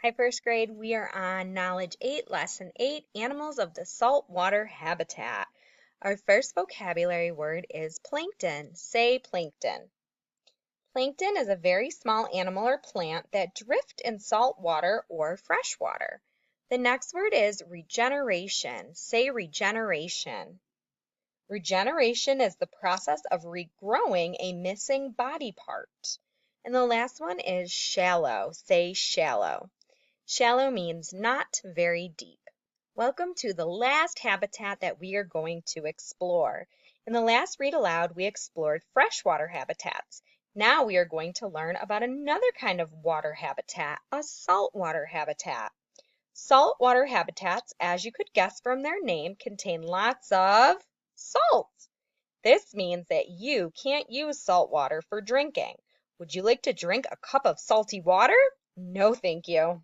Hi, first grade. We are on Knowledge 8, Lesson 8, Animals of the Saltwater Habitat. Our first vocabulary word is plankton. Say plankton. Plankton is a very small animal or plant that drift in salt water or fresh water. The next word is regeneration. Say regeneration. Regeneration is the process of regrowing a missing body part. And the last one is shallow. Say shallow. Shallow means not very deep. Welcome to the last habitat that we are going to explore. In the last read aloud, we explored freshwater habitats. Now we are going to learn about another kind of water habitat, a saltwater habitat. Saltwater habitats, as you could guess from their name, contain lots of salt. This means that you can't use salt water for drinking. Would you like to drink a cup of salty water? No, thank you.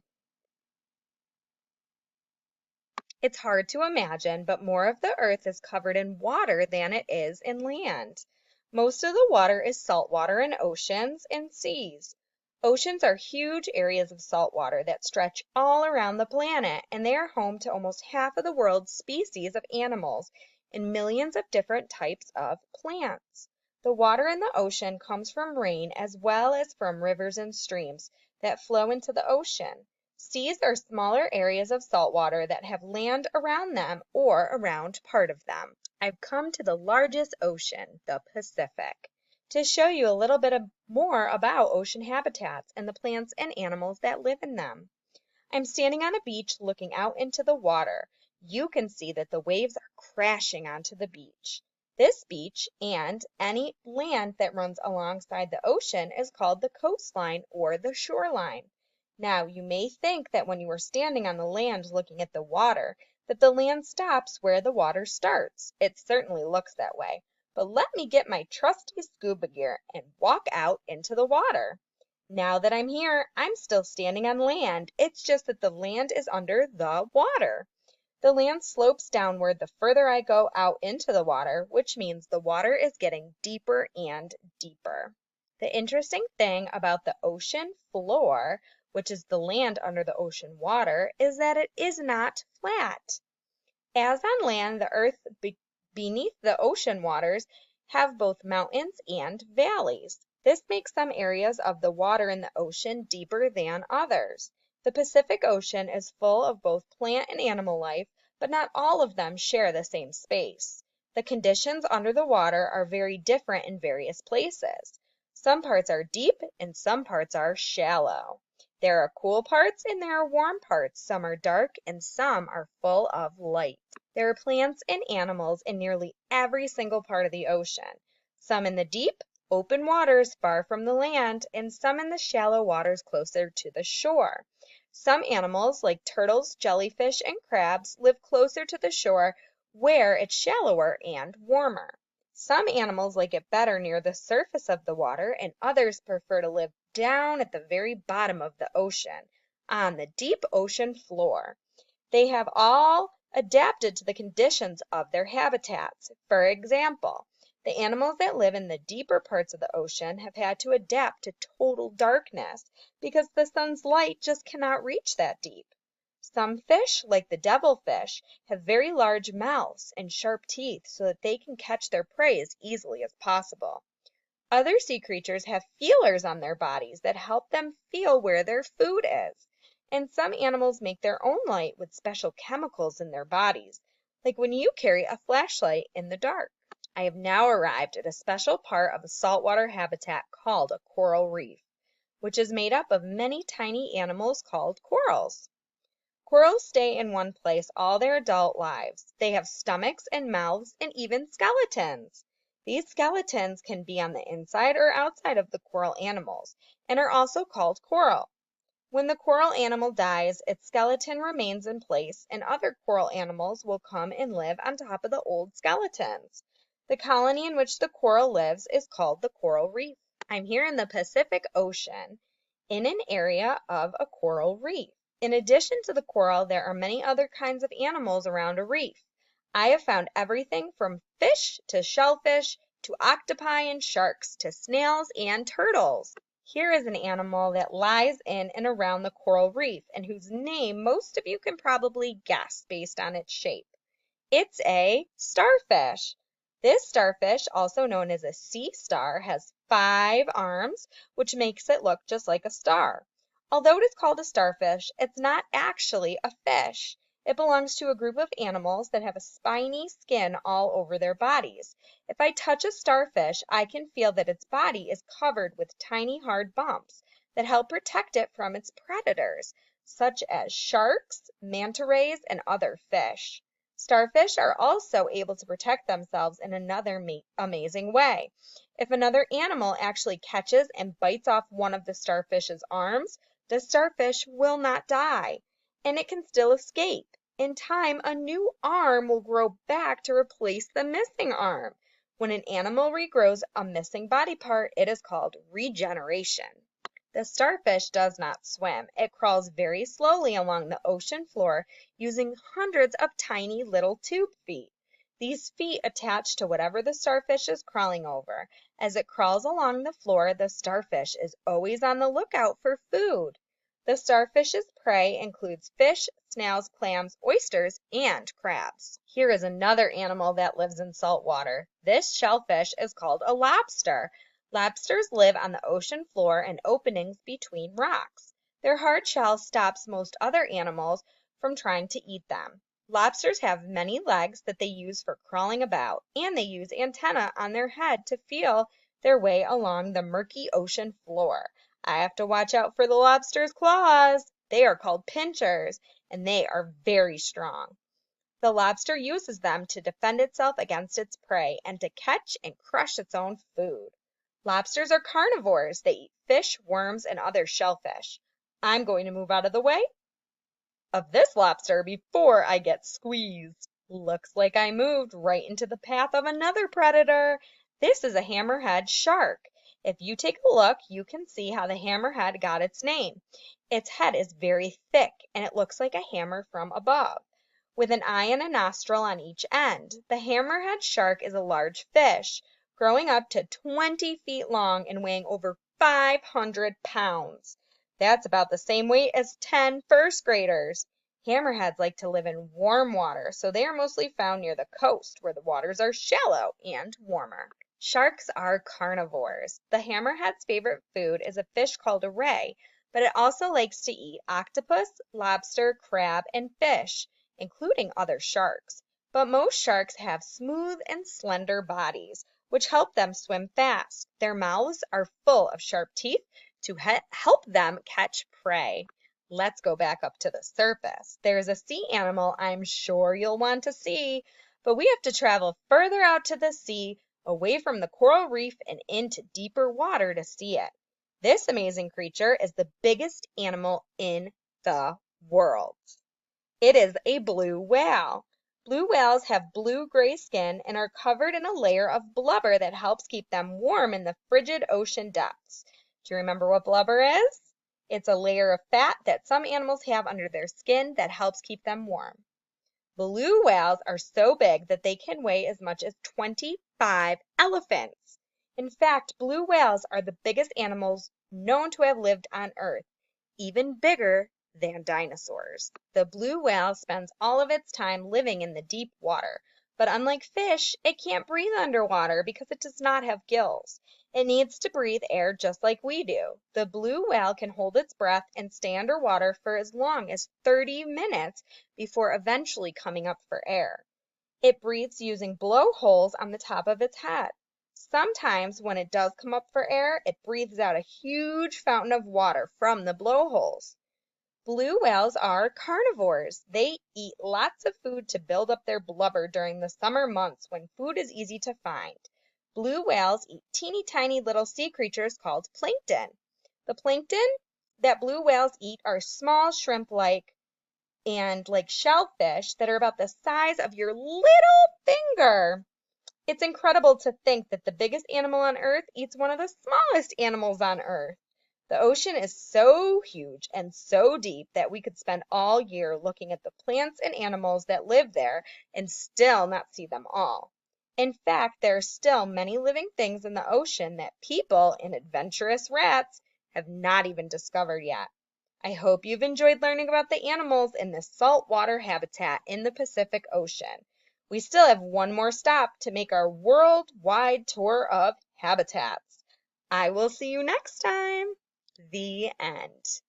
It's hard to imagine, but more of the earth is covered in water than it is in land. Most of the water is salt water in oceans and seas. Oceans are huge areas of salt water that stretch all around the planet, and they are home to almost half of the world's species of animals and millions of different types of plants. The water in the ocean comes from rain as well as from rivers and streams that flow into the ocean. Seas are smaller areas of salt water that have land around them or around part of them. I've come to the largest ocean, the Pacific, to show you a little bit more about ocean habitats and the plants and animals that live in them. I'm standing on a beach looking out into the water. You can see that the waves are crashing onto the beach. This beach and any land that runs alongside the ocean is called the coastline or the shoreline. Now, you may think that when you are standing on the land looking at the water, that the land stops where the water starts. It certainly looks that way. But let me get my trusty scuba gear and walk out into the water. Now that I'm here, I'm still standing on land. It's just that the land is under the water. The land slopes downward the further I go out into the water, which means the water is getting deeper and deeper. The interesting thing about the ocean floor, which is the land under the ocean water, is that it is not flat. As on land, the earth beneath the ocean waters have both mountains and valleys. This makes some areas of the water in the ocean deeper than others. The Pacific Ocean is full of both plant and animal life, but not all of them share the same space. The conditions under the water are very different in various places. Some parts are deep and some parts are shallow. There are cool parts and there are warm parts. Some are dark and some are full of light. There are plants and animals in nearly every single part of the ocean. Some in the deep, open waters far from the land and some in the shallow waters closer to the shore. Some animals, like turtles, jellyfish, and crabs, live closer to the shore where it's shallower and warmer. Some animals like it better near the surface of the water, and others prefer to live down at the very bottom of the ocean, on the deep ocean floor. They have all adapted to the conditions of their habitats. For example, the animals that live in the deeper parts of the ocean have had to adapt to total darkness because the sun's light just cannot reach that deep. Some fish, like the devilfish, have very large mouths and sharp teeth so that they can catch their prey as easily as possible. Other sea creatures have feelers on their bodies that help them feel where their food is. And some animals make their own light with special chemicals in their bodies, like when you carry a flashlight in the dark. I have now arrived at a special part of a saltwater habitat called a coral reef, which is made up of many tiny animals called corals. Corals stay in one place all their adult lives. They have stomachs and mouths and even skeletons. These skeletons can be on the inside or outside of the coral animals and are also called coral. When the coral animal dies, its skeleton remains in place and other coral animals will come and live on top of the old skeletons. The colony in which the coral lives is called the coral reef. I'm here in the Pacific Ocean in an area of a coral reef. In addition to the coral, there are many other kinds of animals around a reef. I have found everything from fish to shellfish to octopi and sharks to snails and turtles. Here is an animal that lies in and around the coral reef and whose name most of you can probably guess based on its shape. It's a starfish. This starfish, also known as a sea star, has 5 arms, which makes it look just like a star. Although it is called a starfish, it's not actually a fish. It belongs to a group of animals that have a spiny skin all over their bodies. If I touch a starfish, I can feel that its body is covered with tiny hard bumps that help protect it from its predators, such as sharks, manta rays, and other fish. Starfish are also able to protect themselves in another amazing way. If another animal actually catches and bites off one of the starfish's arms, the starfish will not die, and it can still escape. In time, a new arm will grow back to replace the missing arm. When an animal regrows a missing body part, it is called regeneration. The starfish does not swim. It crawls very slowly along the ocean floor using hundreds of tiny little tube feet. These feet attach to whatever the starfish is crawling over. As it crawls along the floor, the starfish is always on the lookout for food. The starfish's prey includes fish, snails, clams, oysters, and crabs. Here is another animal that lives in salt water. This shellfish is called a lobster. Lobsters live on the ocean floor in openings between rocks. Their hard shell stops most other animals from trying to eat them. Lobsters have many legs that they use for crawling about, and they use antennae on their head to feel their way along the murky ocean floor. I have to watch out for the lobster's claws. They are called pinchers, and they are very strong. The lobster uses them to defend itself against its prey and to catch and crush its own food. Lobsters are carnivores. They eat fish, worms, and other shellfish. I'm going to move out of the way of this lobster before I get squeezed. Looks like I moved right into the path of another predator. This is a hammerhead shark. If you take a look, you can see how the hammerhead got its name. Its head is very thick, and it looks like a hammer from above, with an eye and a nostril on each end. The hammerhead shark is a large fish, growing up to 20 feet long and weighing over 500 pounds. That's about the same weight as 10 first graders. Hammerheads like to live in warm water, so they are mostly found near the coast where the waters are shallow and warmer. Sharks are carnivores. The hammerhead's favorite food is a fish called a ray, but it also likes to eat octopus, lobster, crab, and fish, including other sharks. But most sharks have smooth and slender bodies, which help them swim fast. Their mouths are full of sharp teeth to help them catch prey. Let's go back up to the surface. There's a sea animal I'm sure you'll want to see, but we have to travel further out to the sea, away from the coral reef and into deeper water to see it. This amazing creature is the biggest animal in the world. It is a blue whale. Blue whales have blue-gray skin and are covered in a layer of blubber that helps keep them warm in the frigid ocean depths. Do you remember what blubber is? It's a layer of fat that some animals have under their skin that helps keep them warm. Blue whales are so big that they can weigh as much as 25 elephants. In fact, blue whales are the biggest animals known to have lived on Earth, even bigger than dinosaurs. The blue whale spends all of its time living in the deep water, but unlike fish, it can't breathe underwater because it does not have gills. It needs to breathe air just like we do. The blue whale can hold its breath and stay underwater for as long as 30 minutes before eventually coming up for air. It breathes using blowholes on the top of its head. Sometimes when it does come up for air, it breathes out a huge fountain of water from the blowholes. Blue whales are carnivores. They eat lots of food to build up their blubber during the summer months when food is easy to find. Blue whales eat teeny tiny little sea creatures called plankton. The plankton that blue whales eat are small shrimp-like and like shellfish that are about the size of your little finger. It's incredible to think that the biggest animal on Earth eats one of the smallest animals on Earth. The ocean is so huge and so deep that we could spend all year looking at the plants and animals that live there and still not see them all. In fact, there are still many living things in the ocean that people and adventurous rats have not even discovered yet. I hope you've enjoyed learning about the animals in the saltwater habitat in the Pacific Ocean. We still have one more stop to make our worldwide tour of habitats. I will see you next time. The end.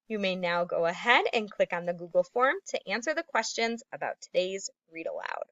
You may now go ahead and click on the Google form to answer the questions about today's read aloud.